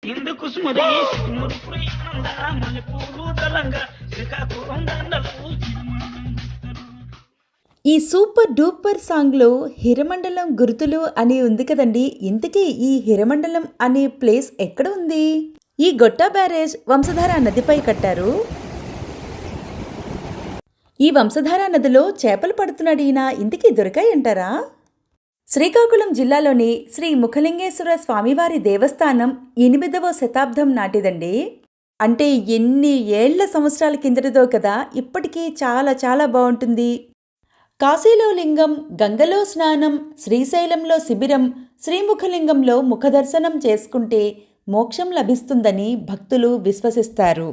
ఈ super duper సాంగ్లో హిరమండలం గుర్తులు అని ఉంది కదండి. ఇంతకీ ఈ హిరమండలం అనే ప్లేస్ ఎక్కడ ఉంది? ఈ గొట్టా బ్యారేజ్ వంశధార నదిపై కట్టారు. ఈ వంశధార నదిలో చేపలు పడుతున్నాడు ఈయన. ఇంతకీ దొరికాయంటారా? శ్రీకాకుళం జిల్లాలోని శ్రీ ముఖలింగేశ్వర స్వామివారి దేవస్థానం 8వ శతాబ్దం నాటిదండి. అంటే ఎన్ని ఏళ్ల సంవత్సరాల కిందటిదో కదా. ఇప్పటికీ చాలా చాలా బాగుంటుంది. కాశీలో లింగం, గంగలో స్నానం, శ్రీశైలంలో శిబిరం, శ్రీముఖలింగంలో ముఖదర్శనం చేసుకుంటే మోక్షం లభిస్తుందని భక్తులు విశ్వసిస్తారు.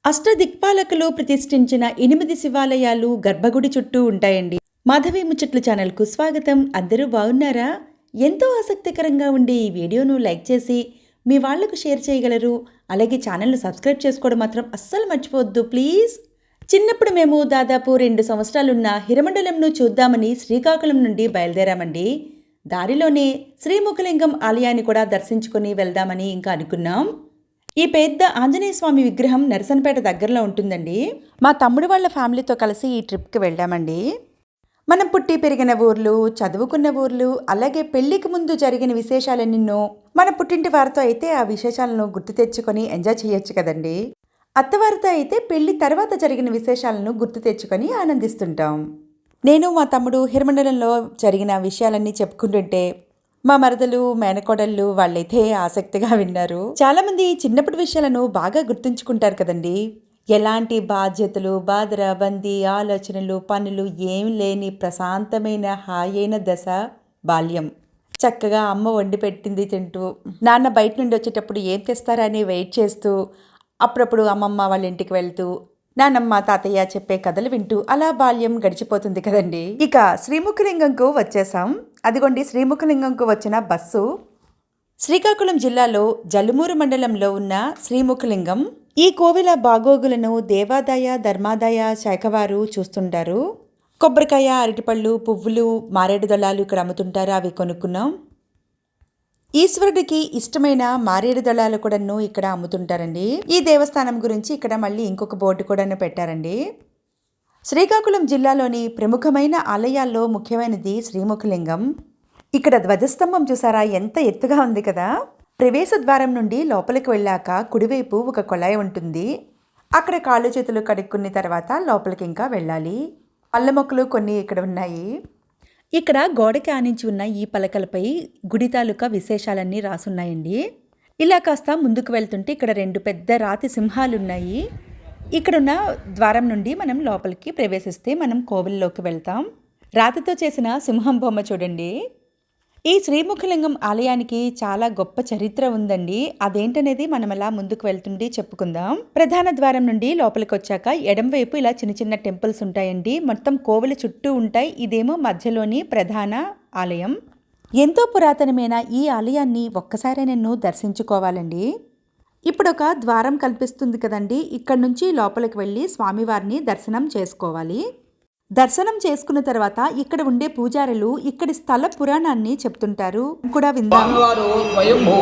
అష్టదిక్పాలకులు ప్రతిష్ఠించిన 8 శివాలయాలు గర్భగుడి చుట్టూ ఉంటాయండి. మాధవి ముచ్చట్లు ఛానల్కు స్వాగతం. అందరూ బాగున్నారా? ఎంతో ఆసక్తికరంగా ఉండే ఈ వీడియోను లైక్ చేసి మీ వాళ్లకు షేర్ చేయగలరు. అలాగే ఛానల్ను సబ్స్క్రైబ్ చేసుకోవడం మాత్రం అస్సలు మర్చిపోవద్దు ప్లీజ్. చిన్నప్పుడు మేము దాదాపు 2 సంవత్సరాలున్న హిరమండలంను చూద్దామని శ్రీకాకుళం నుండి బయలుదేరామండి. దారిలోనే శ్రీముఖలింగం ఆలయాన్ని కూడా దర్శించుకుని వెళ్దామని ఇంకా అనుకున్నాం. ఈ పెద్ద ఆంజనేయ స్వామి విగ్రహం నరసనపేట దగ్గరలో ఉంటుందండి. మా తమ్ముడు వాళ్ళ ఫ్యామిలీతో కలిసి ఈ ట్రిప్కి వెళ్ళామండి. మనం పుట్టి పెరిగిన ఊర్లు, చదువుకున్న ఊర్లు, అలాగే పెళ్లికి ముందు జరిగిన విశేషాలెన్నో మన పుట్టింటి వారితో అయితే ఆ విశేషాలను గుర్తు తెచ్చుకొని ఎంజాయ్ చేయొచ్చు కదండి. అత్తవారితో అయితే పెళ్లి తర్వాత జరిగిన విశేషాలను గుర్తు తెచ్చుకొని ఆనందిస్తుంటాం. నేను మా తమ్ముడు హిరమండలంలో జరిగిన విషయాలన్నీ చెప్పుకుంటుంటే మా మరదలు, మేనకోడళ్ళు వాళ్ళైతే ఆసక్తిగా విన్నారు. చాలామంది చిన్నప్పటి విషయాలను బాగా గుర్తుంచుకుంటారు కదండి. ఎలాంటి బాధ్యతలు, బాధర, బందీ, ఆలోచనలు, పనులు ఏం లేని ప్రశాంతమైన హాయైన దశ బాల్యం. చక్కగా అమ్మ వండి పెట్టింది తింటూ, నాన్న బయట నుండి వచ్చేటప్పుడు ఏం తెస్తారా అని వెయిట్ చేస్తూ, అప్పుడప్పుడు అమ్మమ్మ వాళ్ళ ఇంటికి వెళ్తూ, నానమ్మ తాతయ్య చెప్పే కథలు వింటూ అలా బాల్యం గడిచిపోతుంది కదండి. ఇక శ్రీముఖలింగంకు వచ్చేసాం. అదిగోండి శ్రీముఖలింగంకు వచ్చిన బస్సు. శ్రీకాకుళం జిల్లాలో జలుమూరు మండలంలో ఉన్న శ్రీముఖలింగం. ఈ కోవిల బాగోగులను దేవాదాయ ధర్మాదాయ శాఖ వారు చూస్తుంటారు. కొబ్బరికాయ, అరటిపళ్ళు, పువ్వులు, మారేడు దళాలు ఇక్కడ అమ్ముతుంటారు. అవి కొనుక్కున్నాం. ఈశ్వరుడికి ఇష్టమైన మారేడు దళాలు కూడాను ఇక్కడ అమ్ముతుంటారండి. ఈ దేవస్థానం గురించి ఇక్కడ మళ్ళీ ఇంకొక బోర్డు కూడా పెట్టారండి. శ్రీకాకుళం జిల్లాలోని ప్రముఖమైన ఆలయాల్లో ముఖ్యమైనది శ్రీముఖలింగం. ఇక్కడ ధ్వజస్తంభం చూసారా, ఎంత ఎత్తుగా ఉంది కదా. ప్రవేశ ద్వారం నుండి లోపలికి వెళ్ళాక కుడివైపు ఒక కొళాయి ఉంటుంది. అక్కడ కాళ్ళు చేతులు కడుక్కున్న తర్వాత లోపలికి ఇంకా వెళ్ళాలి. పళ్ళ మొక్కలు కొన్ని ఇక్కడ ఉన్నాయి. ఇక్కడ గోడకి ఆనించి ఉన్న ఈ పలకలపై గుడి తాలూకా విశేషాలన్నీ రాసున్నాయండి. ఇలా కాస్త ముందుకు వెళ్తుంటే ఇక్కడ 2 పెద్ద రాతి సింహాలున్నాయి. ఇక్కడున్న ద్వారం నుండి మనం లోపలికి ప్రవేశిస్తే మనం కోవిల్లోకి వెళ్తాం. రాతితో చేసిన సింహం బొమ్మ చూడండి. ఈ శ్రీముఖలింగం ఆలయానికి చాలా గొప్ప చరిత్ర ఉందండి. అదేంటనేది మనం అలా ముందుకు వెళ్తుండి చెప్పుకుందాం. ప్రధాన ద్వారం నుండి లోపలికి వచ్చాక ఎడంవైపు ఇలా చిన్న చిన్న టెంపుల్స్ ఉంటాయండి. మొత్తం కోవిల చుట్టూ ఉంటాయి. ఇదేమో మధ్యలోని ప్రధాన ఆలయం. ఎంతో పురాతనమైన ఈ ఆలయాన్ని ఒక్కసారి నేను దర్శించుకోవాలండి. ఇప్పుడు ఒక ద్వారం కనిపిస్తుంది కదండి. ఇక్కడ నుంచి లోపలికి వెళ్ళి స్వామివారిని దర్శనం చేసుకోవాలి. దర్శనం చేసుకున్న తర్వాత ఇక్కడ ఉండే పూజారులు ఇక్కడి స్థల పురాణాన్ని చెప్తుంటారు కూడా విందాం. స్వామివారు స్వయంభూ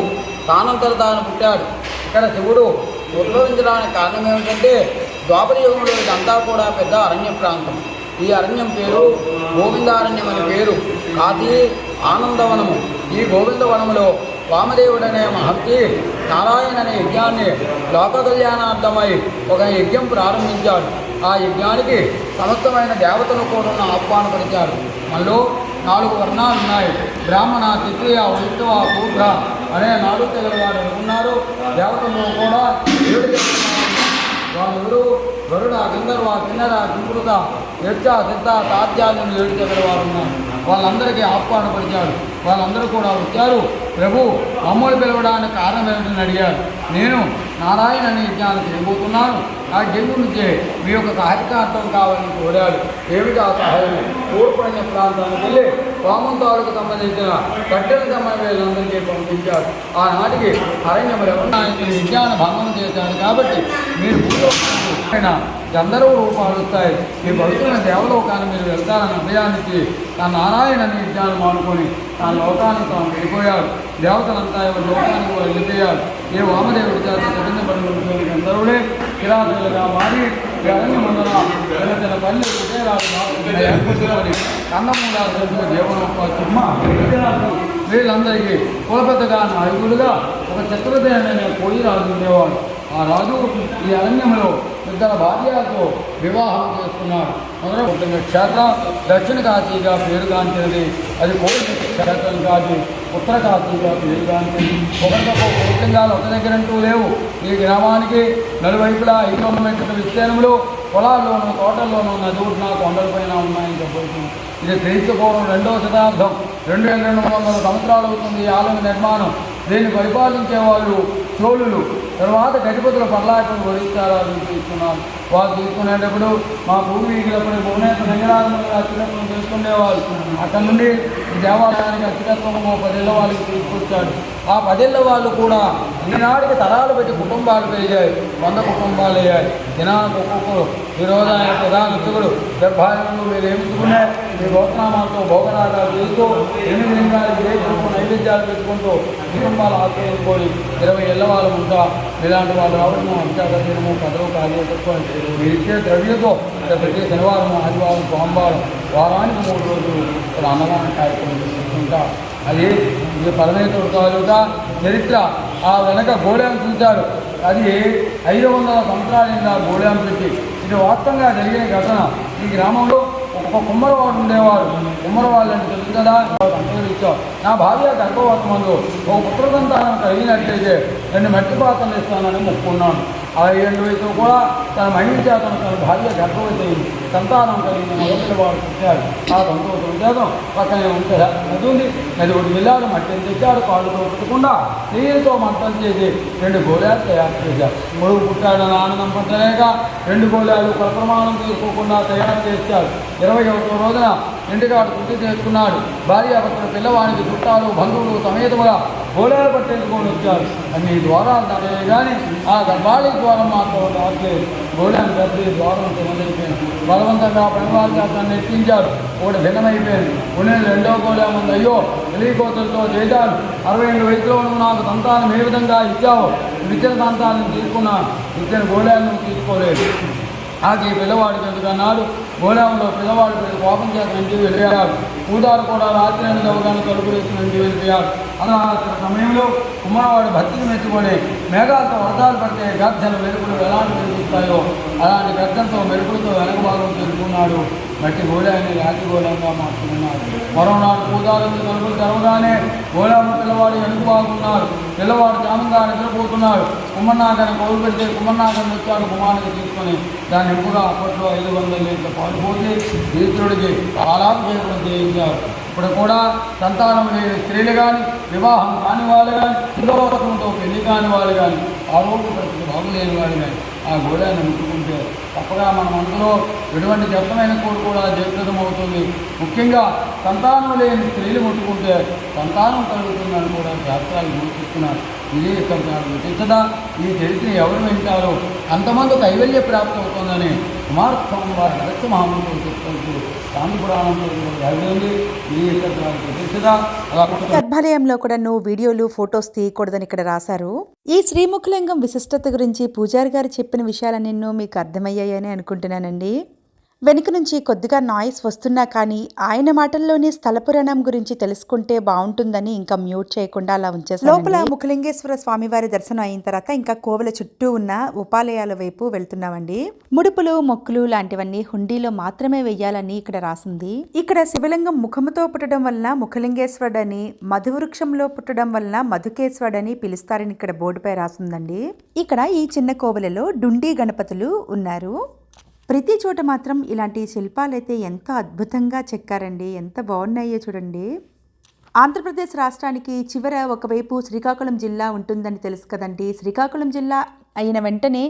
తానంతర తాను పుట్టాడు. ఇక్కడ శివుడు ఉద్భవించడానికి కారణం ఏమిటంటే ద్వాపర యుగంలో ఇదంతా కూడా పెద్ద అరణ్య ప్రాంతం. ఈ అరణ్యం పేరు గోవిందారణ్యం అని పేరు. కాశీ ఆనందవనము. ఈ గోవిందవనములో వామదేవుడనే మహర్షి నారాయణ అనే యజ్ఞాన్ని లోక కళ్యాణార్థమై ఒక యజ్ఞం ప్రారంభించాడు. ఆ యజ్ఞానికి సమస్తమైన దేవతలు కూడా ఆహ్వానపరిచారు. మనలో 4 వర్ణాలు ఉన్నాయి. బ్రాహ్మణ, క్షత్రియ, వైష్ణవ, శూద్ర అనే 4 తెగల వారు ఉన్నారు. దేవతలు కూడా 7 వాళ్ళెవరు? గరుడ, గంధర్వ, కిన్నర, కింపురుత, యక్ష, సిద్ధ, తాత్యాలను 7 తెగల వారు ఉన్నారు. వాళ్ళందరికీ ఆహ్వానపరిచాడు. వాళ్ళందరూ కూడా వచ్చారు. ప్రభు, మమ్మల్ని పిలవడానికి కారణం ఏమిటని అడిగారు. నేను నారాయణ అనే యజ్ఞాన్ని చేయబోతున్నాను. ఆ యజ్ఞం నుంచే మీ యొక్క సహాయకార్థం కావాలని కోరాడు. ఏమిటి ఆ సహాయం? పూర్వపుణ్య ప్రాంతానికి వెళ్ళి వామంతాలకు సంబంధించిన కట్టెల వీళ్ళందరికీ పంపించాడు. ఆనాటికి అరణ్యములు ఎవరైనా యజ్ఞాన్ని భంగం చేశారు కాబట్టి మీరు గంధర్వ రూపాలు వస్తాయి. ఈ భక్తుల దేవలోకాన్ని మీరు వెళ్తారని అభయానికి ఆ నారాయణ యజ్ఞాన్ని మానుకొని ఆ లోకానికి తాను వెళ్ళిపోయాడు. దేవతలంతా ఎవరి లోకానికి వెళ్ళిపోయారు. ఏ వామదేవుడి చేత చదించబడినటువంటి గంధర్వుడే కిరాతులుగా మారి అరణ్య మందున చిన్న పల్లె కుటేరాలు ఏర్పరచుకొని కందమూలాలు తెలుసు జీవనోపాధి వీళ్ళందరికీ కులపెద్దగా నాయకులుగా ఒక చక్రదేవుడైన కోయి రాజు ఉండేవాడు. ఆ రాజు ఈ అరణ్యంలో ఇద్దరు భార్యలతో వివాహం చేసుకున్నాడు. మొదటి క్షేత్రం దక్షిణ కాశీగా పేరుగాంచినది. అది కోయి క్షేత్రం కాదు, ఉత్తర కాశీగా పేరుగాంచినది. ఒకరికొక కుటుంబాలు ఒక దగ్గరంటూ లేవు. ఈ గ్రామానికి నలువైపులా 500 మీటర్ల విస్తీర్ణంలో పొలాల్లోనూ తోటల్లోనూ నదువున కొండలపైన ఉన్నాయని చెప్పబడుతుంది. ఇది క్రీస్తు పూర్వం 2వ శతాబ్దం, 2200 సంవత్సరాలు అవుతుంది ఈ ఆలయ నిర్మాణం. దీన్ని పరిపాలించే వాళ్ళు చోళులు. తర్వాత గజపతుల పర్లాకులు వరిస్తారాలు తీసుకున్నారు. వాళ్ళు తీసుకునేటప్పుడు మా పూర్వీకులప్పుడు భువనేశ్వర రంగనాథములు అత్యున్నతం చేసుకునేవాళ్ళు. అక్కడ నుండి దేవాలయానికి అత్యున్నతము 10 ఏళ్ళ వాళ్ళకి తీసుకొచ్చాడు. ఆ 10 ఏళ్ళ వాళ్ళు కూడా ఈనాటికి తరాలు పెట్టి కుటుంబాలు పెరిగాయి. 100 కుటుంబాలు అయ్యాయి. దినానికి ఒక్కొక్కరు ఈ రోజు ఆయన ప్రధాన ఉత్సవుడు 70 మీరు ఏమిచ్చుకునే మీ గోత్నామాలతో భోగరాగాలు చేస్తూ 8 లింగాలకి నైవేద్యాలు పెట్టుకుంటూ కుటుంబాలు ఆశ్రయించుకొని 20 ఏళ్ళ వాళ్ళు ఉంటా. ఇలాంటి వాళ్ళు రావడము అంత్యాగర్జనము పదవు కార్యాలు చెప్పుకొని మీరు ఇచ్చే ద్రవ్యంతో ప్రతి శనివారం ఆదివారం సోమవారం వారానికి 3 రోజులు అన్నదాన కార్యక్రమం చేసుకుంటా. అది ఇది పరమేశ్వరుడు తాలూకా చరిత్ర. ఆ వెనక గోళం చూశారు. అది 500 సంవత్సరాల గోళం పెట్టి ఇది వాస్తవంగా జరిగే ఘటన. ఈ గ్రామంలో ఒక కుమ్మరవాడు ఉండేవాడు. కుమ్మరవాళ్ళు అంటే తెలుసు కదా, ఇచ్చావు నా భార్య గర్భవతి ముందు ఒక పుత్ర సంతానం కలిగినట్లయితే 2 మట్టి పాత్రలు ఇస్తానని మొక్కున్నాను. ఆ 7 వయసులో కూడా తన మహిళ చేతను తన భార్య గర్భవతి సంతానం కలిగిన మొదటివాడు పుట్టాడు. ఆ సంతోషం చేతం పక్కనే ఉంటే నది నది ఒకటి వెళ్ళాడు, మట్టిని తెచ్చాడు, కాళ్ళతో పుట్టకుండా నీళ్ళతో మంటలు చేసి 2 గోళాలు తయారు చేశారు. కొడుకు పుట్టాడని ఆనందం పట్టలేక 2 గోళాలు కల్పమానం తీసుకోకుండా తయారు చేశాడు. 21వ రోజున ఇంటికాడు పూర్తి చేసుకున్నాడు. భార్యాభర్తల పిల్లవానికి చుట్టాలు బంధువులు సమేతముగా గోళాలు పట్టేసుకొని వచ్చారు. అన్ని ద్వారాలు దాటే కానీ ఆ గర్భాళి ద్వారం మాత్రం రావట్లేదు. గోళాన్ని పెద్ద ద్వారం మొదలైపోయింది. బలవంతంగా పనివారి చేతాన్ని ఎక్కించారు. ఒకటి భిన్నమైపోయింది. కొన్ని 2వ గోళం ఉంది. అయ్యో తెలియకోతలతో చేశాడు. 62 వయసులో నాకు సంతానం ఏ విధంగా ఇచ్చావు? ఇచ్చిన సంతానం తీసుకున్నాను, ఇచ్చిన గోళాలను తీసుకోలేదు. ఈ పిల్లవాడికి ఎందుకన్నాడు. గోళంలో పిల్లవాడు కోపం చేత నుంచి వెళ్ళిపోయాడు. పూజారు కూడా రాత్రి అనేది అవగానే తలుపు వేసి నుంచి వెళ్ళిపోయాడు. అలా సమయంలో కుమ్మరవాడు భక్తిని మెచ్చుకొని మేఘాలతో వర్షాలు పడితే గర్జన మెరుపులు ఎలాంటి మెరుగుతాయో అలాంటి గర్జనతో మెరుపులతో వెనక భాగం తెలుసుకున్నాడు. మట్టి గోళాన్ని రాతి గోళంగా మార్చుకున్నాడు. మరోనాడు పూజారు తలుపులు తెరవగానే గోళం పిల్లవాడు వెనుక బాగున్నారు. పిల్లవాడు జామంగా నిద్రపోతున్నాడు. కుమ్మన్నాగని కోరు పెడితే కుమ్మన్నాగని వచ్చాడు. కుమారుడికి తీసుకొని దాన్ని ఎంపుగా అప్పట్లో 500 లీటర్ల పాలు పోసి ఈశ్వరుడికి ఆలాభిషేకం చేయించారు. ఇప్పుడు కూడా సంతానం లేని స్త్రీలు కానీ వివాహం కాని వాళ్ళు కానీ ఇంద్రోత్సవంతో పెళ్లి కాని వాళ్ళు కానీ ఆరోగ్య పరిస్థితి బాగులేని వాళ్ళు కానీ ఆ గోళాన్ని ముట్టుకుంటే తప్పగా మన మనసులో ఎటువంటి వ్యర్థమైన కోరు కూడా జాగ్రత్తం అవుతుంది. ముఖ్యంగా సంతానం లేని స్త్రీలు ముట్టుకుంటే సంతానం కలుగుతుందని కూడా శాస్త్రాలు సూచిస్తున్నారు. ఇది ఇక్కడ విశిష్టత. ఈ చరిత్ర ఎవరు వింటారో అంతమంది కైవల్య ప్రాప్తి అవుతుందని కుమారస్వామి వారి రహస్య మహామంత్రులు చెప్తూ శాంతి పురాణంలో జరిగింది. ఇది ఇక్కడ విశిష్టత. అలా గర్భాలయంలో కూడా నువ్వు వీడియోలు ఫొటోస్ తీయకూడదని ఇక్కడ రాశారు. ఈ శ్రీముఖలింగం విశిష్టత గురించి పూజారి గారు చెప్పిన విషయాలన్నీ మీకు అర్థమయ్యాయని అనుకుంటున్నానండి. వెనుక నుంచి కొద్దిగా నాయిస్ వస్తున్నా కానీ ఆయన మాటల్లోనే స్థల పురాణం గురించి తెలుసుకుంటే బాగుంటుందని ఇంకా మ్యూట్ చేయకుండా అలా ఉంచేసాను. లోపల ముఖలింగేశ్వర స్వామివారి దర్శనం అయిన తర్వాత ఇంకా కోవెల చుట్టూ ఉన్న ఉపాలయాల వైపు వెళ్తున్నామండి. ముడుపులు మొక్కులు లాంటివన్నీ హుండీలో మాత్రమే వెయ్యాలని ఇక్కడ రాసింది. ఇక్కడ శివలింగం ముఖముతో పుట్టడం వలన ముఖలింగేశ్వరుడని, మధువృక్షంలో పుట్టడం వలన మధుకేశ్వరుడని పిలుస్తారని ఇక్కడ బోర్డుపై రాసిందండి. ఇక్కడ ఈ చిన్న కోవెలలో డుండి గణపతులు ఉన్నారు. ప్రతి చోట మాత్రం ఇలాంటి శిల్పాలైతే ఎంత అద్భుతంగా చెక్కారండి. ఎంత బాగున్నాయో చూడండి. ఆంధ్రప్రదేశ్ రాష్ట్రానికి చివర ఒకవైపు శ్రీకాకుళం జిల్లా ఉంటుందని తెలుసు కదండి. శ్రీకాకుళం జిల్లా అయిన వెంటనే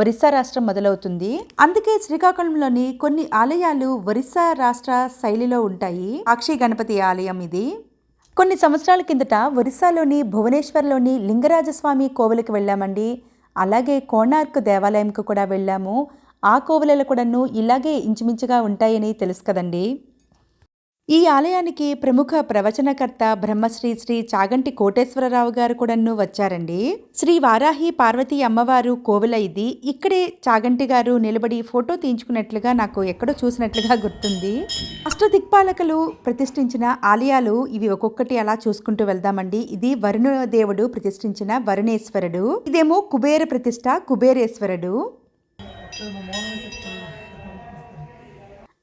ఒరిస్సా రాష్ట్రం మొదలవుతుంది. అందుకే శ్రీకాకుళంలోని కొన్ని ఆలయాలు ఒరిస్సా రాష్ట్ర శైలిలో ఉంటాయి. సాక్షి గణపతి ఆలయం ఇది. కొన్ని సంవత్సరాల కిందట ఒరిస్సాలోని భువనేశ్వర్లోని లింగరాజస్వామి కోవెలకు వెళ్ళామండి. అలాగే కోణార్క్ దేవాలయంకు కూడా వెళ్ళాము. ఆ కోవెలలు కూడాను ఇలాగే ఇంచుమించుగా ఉంటాయని తెలుసు కదండి. ఈ ఆలయానికి ప్రముఖ ప్రవచనకర్త బ్రహ్మశ్రీ శ్రీ చాగంటి కోటేశ్వరరావు గారు కూడాను వచ్చారండి. శ్రీ వారాహి పార్వతీ అమ్మవారు కోవెల ఇది. ఇక్కడే చాగంటి గారు నిలబడి ఫోటో తీయించుకున్నట్లుగా నాకు ఎక్కడో చూసినట్లుగా గుర్తుంది. అష్టదిక్పాలకులు ప్రతిష్ఠించిన ఆలయాలు ఇవి ఒక్కొక్కటి అలా చూసుకుంటూ వెళ్దామండి. ఇది వరుణ దేవుడు ప్రతిష్ఠించిన వరుణేశ్వరుడు, ఇదేమో కుబేర ప్రతిష్ఠ కుబేరేశ్వరుడు,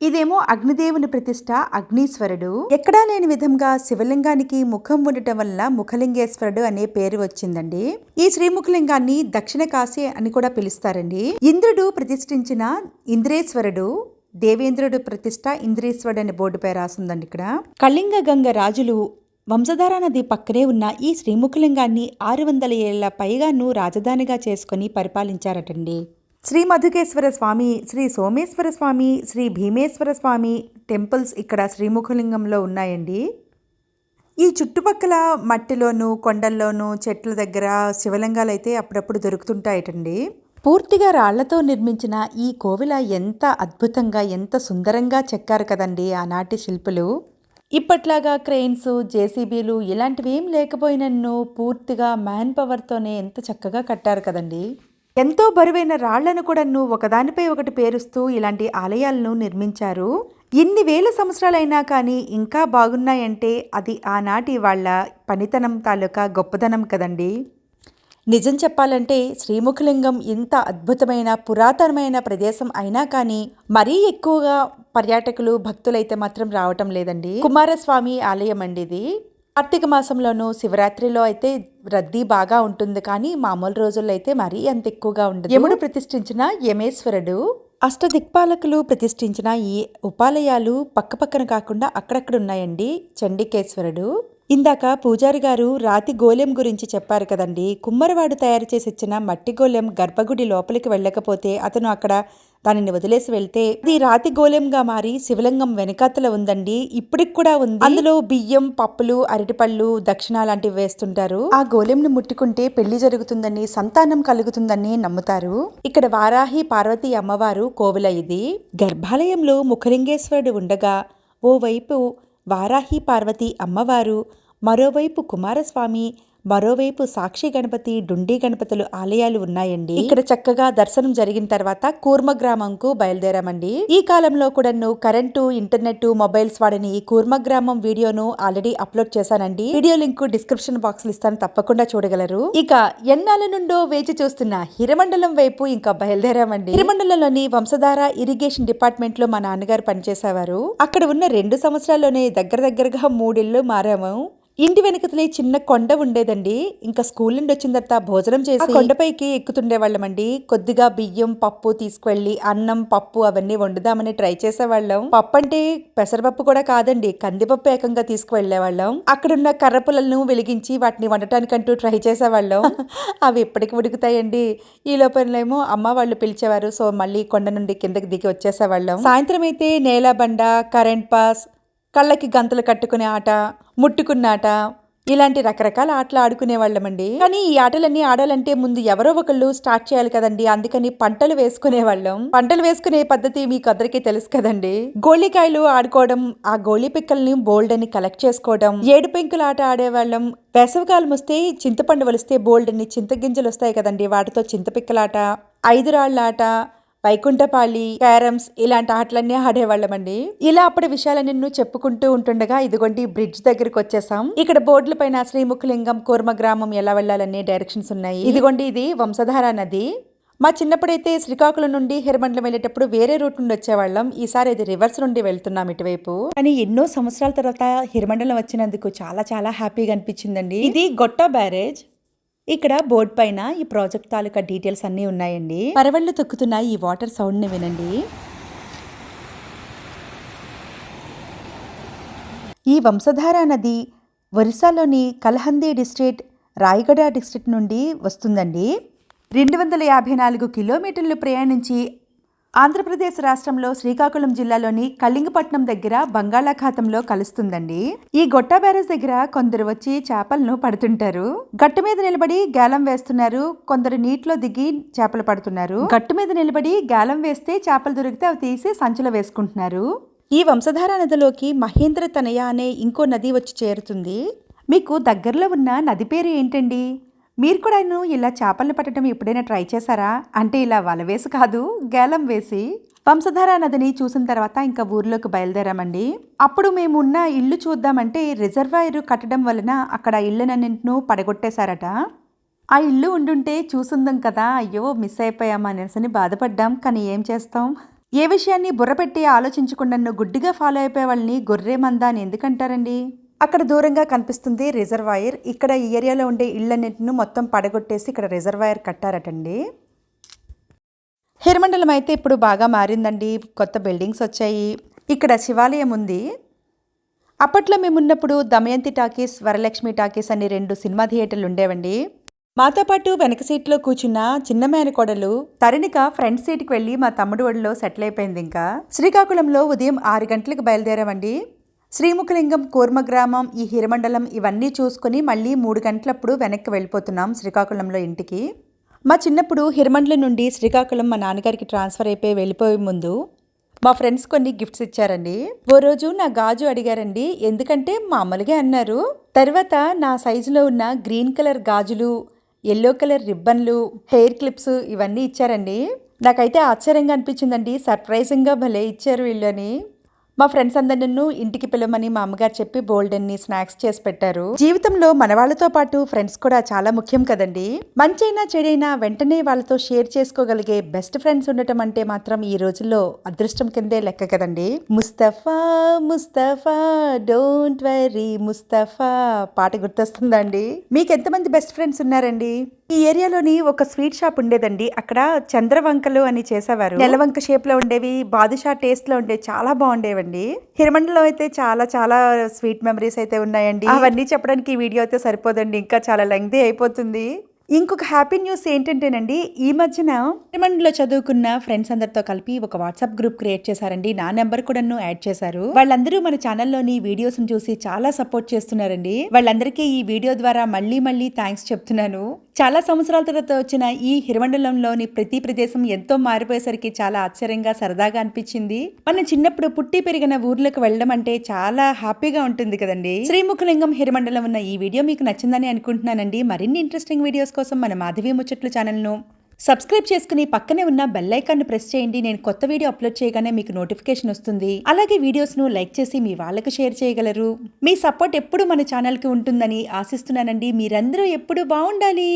ఇదేమో అగ్నిదేవుని ప్రతిష్ఠ అగ్నీశ్వరుడు. ఎక్కడా లేని విధంగా శివలింగానికి ముఖం ఉండటం వల్ల ముఖలింగేశ్వరుడు అనే పేరు వచ్చిందండి. ఈ శ్రీముఖలింగాన్ని దక్షిణ కాశీ అని కూడా పిలుస్తారండి. ఇంద్రుడు ప్రతిష్ఠించిన ఇంద్రేశ్వరుడు, దేవేంద్రుడు ప్రతిష్ఠ ఇంద్రేశ్వరుడు అనే బోర్డుపై రాసిందండి. ఇక్కడ కళింగ గంగ రాజులు వంశధార నది పక్కనే ఉన్న ఈ శ్రీముఖలింగాన్ని 600 ఏళ్ల పైగాను రాజధానిగా చేసుకుని పరిపాలించారటండి. శ్రీ మధుకేశ్వర స్వామి, శ్రీ సోమేశ్వర స్వామి, శ్రీ భీమేశ్వర స్వామి టెంపుల్స్ ఇక్కడ శ్రీముఖలింగంలో ఉన్నాయండి. ఈ చుట్టుపక్కల మట్టిలోనూ కొండల్లోనూ చెట్ల దగ్గర శివలింగాలు అయితే అప్పుడప్పుడు దొరుకుతుంటాయటండి. పూర్తిగా రాళ్లతో నిర్మించిన ఈ కోవిల ఎంత అద్భుతంగా ఎంత సుందరంగా చెక్కారు కదండి ఆనాటి శిల్పులు. ఇప్పట్లాగా క్రెయిన్స్, జేసీబీలు ఇలాంటివి ఏం లేకపోయినన్ను పూర్తిగా మ్యాన్ పవర్తోనే ఎంత చక్కగా కట్టారు కదండి. ఎంతో బరువైన రాళ్లను కూడాను ఒకదానిపై ఒకటి పేరుస్తూ ఇలాంటి ఆలయాలను నిర్మించారు. ఇన్ని వేల సంవత్సరాలైనా కానీ ఇంకా బాగున్నాయంటే అది ఆనాటి వాళ్ళ పనితనం తాలూకా గొప్పదనం కదండి. నిజం చెప్పాలంటే శ్రీముఖలింగం ఇంత అద్భుతమైన పురాతనమైన ప్రదేశం అయినా కానీ మరీ ఎక్కువగా పర్యాటకులు భక్తులైతే మాత్రం రావటం లేదండి. కుమారస్వామి ఆలయం అండి ఇది. కార్తీక మాసంలోనూ శివరాత్రిలో అయితే రద్దీ బాగా ఉంటుంది, కానీ మామూలు రోజుల్లో అయితే మరీ అంత ఎక్కువగా ఉండదు. యముడు ప్రతిష్ఠించిన యమేశ్వరుడు, అష్టదిక్పాలకులు ప్రతిష్ఠించిన ఈ ఉపాలయాలు పక్కపక్కన కాకుండా అక్కడక్కడ ఉన్నాయండి. చండికేశ్వరుడు. ఇందాక పూజారి గారు రాతి గోలెం గురించి చెప్పారు కదండి. కుమ్మరవాడు తయారు చేసి ఇచ్చిన మట్టి గోలెం గర్భగుడి లోపలికి వెళ్ళకపోతే అతను అక్కడ దానిని వదిలేసి వెళ్తే అది రాతి గోలెంగా మారి శివలింగం వెనకాతల ఉందండి. ఇప్పటికి కూడా ఉంది. అందులో బియ్యం, పప్పులు, అరటిపళ్ళు, దక్షిణ లాంటివి వేస్తుంటారు. ఆ గోలెంను ముట్టుకుంటే పెళ్లి జరుగుతుందని, సంతానం కలుగుతుందని నమ్ముతారు. ఇక్కడ వారాహి పార్వతీ అమ్మవారు కోవెల ఇది. గర్భాలయంలో ముఖలింగేశ్వరుడు ఉండగా ఓవైపు వారాహి పార్వతి అమ్మవారు, మరోవైపు కుమారస్వామి, మరోవైపు సాక్షి గణపతి, డుండి గణపతులు ఆలయాలు ఉన్నాయండి. ఇక్కడ చక్కగా దర్శనం జరిగిన తర్వాత కూర్మ గ్రామంకు బయలుదేరామండి. ఈ కాలంలో కూడా కరెంటు, ఇంటర్నెట్, మొబైల్స్ వాడని ఈ కూర్మ గ్రామం వీడియోను ఆల్రెడీ అప్లోడ్ చేశానండి. వీడియో లింక్ డిస్క్రిప్షన్ బాక్స్ లో ఇస్తాను, తప్పకుండా చూడగలరు. ఇక ఎన్నాళ్ళ నుండో వేచి చూస్తున్న హిరమండలం వైపు ఇంకా బయలుదేరామండి. హిరమండలంలోని వంశధార ఇరిగేషన్ డిపార్ట్మెంట్ లో మా నాన్నగారు పనిచేసేవారు. అక్కడ ఉన్న 2 సంవత్సరాల్లోనే దగ్గరగా 3 ఇళ్ళు మారాము. ఇంటి వెనకతలే చిన్న కొండ ఉండేదండి. ఇంకా స్కూల్ నుండి వచ్చిన తర్వాత భోజనం చేసి కొండపైకి ఎక్కుతుండే వాళ్ళమండి. కొద్దిగా బియ్యం, పప్పు తీసుకువెళ్ళి అన్నం, పప్పు అవన్నీ వండుదామని ట్రై చేసేవాళ్ళం. పప్పు అంటే పెసరపప్పు కూడా కాదండి, కందిపప్పు ఏకంగా తీసుకువెళ్లే వాళ్ళం. అక్కడున్న కర్ర పుల్లలను వెలిగించి వాటిని వండటానికంటూ ట్రై చేసేవాళ్ళం. అవి ఎప్పటికి ఉడుకుతాయండి. ఈ లోపలేమో అమ్మ వాళ్ళు పిలిచేవారు. సో మళ్ళీ కొండ నుండి కిందకి దిగి వచ్చేసేవాళ్ళం. సాయంత్రం అయితే నేలబండ, కరెంట్ పాస్, కళ్ళకి గంతలు కట్టుకునే ఆట, ముట్టుకున్న ఆట, ఇలాంటి రకరకాల ఆటలు ఆడుకునే వాళ్ళమండి. కానీ ఈ ఆటలన్నీ ఆడాలంటే ముందు ఎవరో ఒకళ్ళు స్టార్ట్ చేయాలి కదండి. అందుకని పంటలు వేసుకునే వాళ్ళం. పంటలు వేసుకునే పద్ధతి మీకు అందరికీ తెలుసు కదండి. గోళీకాయలు ఆడుకోవడం, ఆ గోళీ పిక్కల్ని బోల్డ్ అని కలెక్ట్ చేసుకోవడం, 7 పెంకుల ఆట ఆడేవాళ్ళం. వేసవికాలం వస్తే చింతపండు వలిస్తే బోల్డ్ అని చింతగింజలు వస్తాయి కదండి, వాటితో చింతపిక్కలాట, 5 రాళ్ల ఆట, వైకుంఠపాళి, క్యారమ్స్ ఇలాంటి ఆటలన్నీ ఆడేవాళ్ళమండి. ఇలా అప్పటి విషయాలన్నీ చెప్పుకుంటూ ఉంటుండగా ఇదిగోండి బ్రిడ్జ్ దగ్గరికి వచ్చేసాం. ఇక్కడ బోర్డుల పైన శ్రీముఖలింగం, కూర్మ గ్రామం ఎలా వెళ్లాలనే డైరెక్షన్స్ ఉన్నాయి. ఇదిగోండి ఇది వంశధార నది. మా చిన్నప్పుడైతే శ్రీకాకుళం నుండి హిరమండలం వెళ్ళేటప్పుడు వేరే రూట్ నుండి వచ్చేవాళ్ళం. ఈసారి ఇది రివర్స్ నుండి వెళ్తున్నాం ఇటువైపు. కానీ ఎన్నో సంవత్సరాల తర్వాత హిరమండలం వచ్చినందుకు చాలా హ్యాపీగా అనిపించిందండి. ఇది గొట్ట బ్యారేజ్. ఇక్కడ బోర్డు పైన ఈ ప్రాజెక్ట్ తాలూకా డీటెయిల్స్ అన్నీ ఉన్నాయండి. పరవళ్ళు తొక్కుతున్న ఈ వాటర్ సౌండ్ ని వినండి. ఈ వంశధార నది ఒరిస్సాలోని కలహందీ డిస్ట్రిక్ట్, రాయగడ డిస్ట్రిక్ట్ నుండి వస్తుందండి. 254 కిలోమీటర్లు ప్రయాణించి ఆంధ్రప్రదేశ్ రాష్ట్రంలో శ్రీకాకుళం జిల్లాలోని కళింగపట్నం దగ్గర బంగాళాఖాతంలో కలుస్తుందండి. ఈ గొట్ట బ్యారేజ్ దగ్గర కొందరు వచ్చి చేపలను పడుతుంటారు. గట్టు మీద నిలబడి గాలం వేస్తున్నారు, కొందరు నీటిలో దిగి చేపలు పడుతున్నారు. గట్టు మీద నిలబడి గాలం వేస్తే చేపలు దొరికితే అవి తీసి సంచిలో వేసుకుంటున్నారు. ఈ వంశధార నదిలోకి మహేంద్ర తనయ అనే ఇంకో నది వచ్చి చేరుతుంది. మీకు దగ్గరలో ఉన్న నది పేరు ఏంటండి? మీరు కూడా ఇలా చేపలను పట్టడం ఎప్పుడైనా ట్రై చేశారా? అంటే ఇలా వల వేసి కాదు, గేలం వేసి. వంశధార నదిని చూసిన తర్వాత ఇంకా ఊర్లోకి బయలుదేరామండి. అప్పుడు మేము ఉన్న ఇల్లు చూద్దామంటే రిజర్వాయర్ కట్టడం వలన అక్కడ ఇళ్ళనన్నింటినూ పడగొట్టేశారట. ఆ ఇల్లు ఉండుంటే చూసుందాం కదా, అయ్యో మిస్ అయిపోయామా అనేసి బాధపడ్డాం. కానీ ఏం చేస్తాం, ఏ విషయాన్ని బుర్రపెట్టి ఆలోచించకుండా గుడ్డిగా ఫాలో అయిపోయే వాళ్ళని గొర్రె మందా అని ఎందుకంటారండి? అక్కడ దూరంగా కనిపిస్తుంది రిజర్వాయర్. ఇక్కడ ఈ ఏరియాలో ఉండే ఇళ్ళన్నింటిని మొత్తం పడగొట్టేసి ఇక్కడ రిజర్వాయర్ కట్టారటండి. హిరమండలం అయితే ఇప్పుడు బాగా మారిందండి, కొత్త బిల్డింగ్స్ వచ్చాయి. ఇక్కడ శివాలయం ఉంది. అప్పట్లో మేమున్నప్పుడు దమయంతి టాకీస్, వరలక్ష్మి టాకీస్ అని 2 సినిమా థియేటర్లు ఉండేవండి. మాతో పాటు వెనక సీట్లో కూర్చున్న చిన్న మేనకోడలు తరుణిక ఫ్రంట్ సీట్కి వెళ్ళి మా తమ్ముడు ఒడిలో సెటిల్ అయిపోయింది. ఇంకా శ్రీకాకుళంలో ఉదయం 6 గంటలకు బయలుదేరామండి. శ్రీముఖలింగం, కూర్మ గ్రామం, ఈ హిరమండలం ఇవన్నీ చూసుకుని మళ్ళీ 3 గంటలప్పుడు వెనక్కి వెళ్ళిపోతున్నాం శ్రీకాకుళంలో ఇంటికి. మా చిన్నప్పుడు హిరమండలం నుండి శ్రీకాకుళం మా నాన్నగారికి ట్రాన్స్ఫర్ అయిపోయి వెళ్ళిపోయే ముందు మా ఫ్రెండ్స్ కొన్ని గిఫ్ట్స్ ఇచ్చారండి. ఓ రోజు నా గాజు అడిగారండి, ఎందుకంటే మామూలుగా అన్నారు. తర్వాత నా సైజులో ఉన్న గ్రీన్ కలర్ గాజులు, ఎల్లో కలర్ రిబ్బన్లు, హెయిర్ క్లిప్స్ ఇవన్నీ ఇచ్చారండి. నాకైతే ఆశ్చర్యంగా అనిపించిందండి, సర్ప్రైజింగ్గా భలే ఇచ్చారు వీళ్ళు అని. మా ఫ్రెండ్స్ అందరు నన్ను ఇంటికి పిలవమని మా అమ్మగారు చెప్పి బోల్డెన్ని స్నాక్స్ చేసి పెట్టారు. జీవితంలో మన వాళ్ళతో పాటు ఫ్రెండ్స్ కూడా చాలా ముఖ్యం కదండి. మంచైనా చెడైనా వెంటనే వాళ్ళతో షేర్ చేసుకోగలిగే బెస్ట్ ఫ్రెండ్స్ ఉండటం అంటే మాత్రం ఈ రోజుల్లో అదృష్టం కిందే లెక్క కదండి. ముస్తఫా ముస్తఫా డోంట్ వరీ ముస్తఫా పాట గుర్తొస్తుందండి. మీకు ఎంతమంది బెస్ట్ ఫ్రెండ్స్ ఉన్నారండి? ఈ ఏరియాలోని ఒక స్వీట్ షాప్ ఉండేదండి. అక్కడ చంద్రవంకలు అని చేసేవారు. నెలవంక షేప్ లో ఉండేవి, బాదుషా టేస్ట్ లో ఉండేవి, చాలా బాగుండేవండి. హిరమండలో అయితే చాలా చాలా స్వీట్ మెమరీస్ అయితే ఉన్నాయండి. అవన్నీ చెప్పడానికి ఈ వీడియో అయితే సరిపోదండి, ఇంకా చాలా లెంగ్తీ అయిపోతుంది. ఇంకొక హ్యాపీ న్యూస్ ఏంటంటేనండి, ఈ మధ్యన హిరమండలో చదువుకున్న ఫ్రెండ్స్ అందరితో కలిపి ఒక వాట్సాప్ గ్రూప్ క్రియేట్ చేశారండి. నా నెంబర్ కూడా యాడ్ చేశారు. వాళ్ళందరూ మన ఛానల్లోని వీడియోస్ చూసి చాలా సపోర్ట్ చేస్తున్నారండి. వాళ్ళందరికీ ఈ వీడియో ద్వారా మళ్ళీ థ్యాంక్స్ చెప్తున్నాను. చాలా సంవత్సరాల తర్వాత వచ్చిన ఈ హిరమండలంలోని ప్రతి ప్రదేశం ఎంతో మారిపోయేసరికి చాలా ఆశ్చర్యంగా, సరదాగా అనిపించింది. మనం చిన్నప్పుడు పుట్టి పెరిగిన ఊర్లకు వెళ్ళడం అంటే చాలా హ్యాపీగా ఉంటుంది కదండి. శ్రీముఖలింగం హిరమండలం ఉన్న ఈ వీడియో మీకు నచ్చిందని అనుకుంటున్నానండి. మరిన్ని ఇంట్రెస్టింగ్ వీడియోస్ కోసం మన మాధవి ముచ్చట్లు ఛానల్ను సబ్స్క్రైబ్ చేసుకుని పక్కనే ఉన్న బెల్ ఐకాన్ ను ప్రెస్ చేయండి. నేను కొత్త వీడియో అప్లోడ్ చేయగానే మీకు నోటిఫికేషన్ వస్తుంది. అలాగే వీడియోస్ ను లైక్ చేసి మీ వాళ్ళకు షేర్ చేయగలరు. మీ సపోర్ట్ ఎప్పుడు మన ఛానల్ కి ఉంటుందని ఆశిస్తున్నానండి. మీరందరూ ఎప్పుడు బాగుండాలి.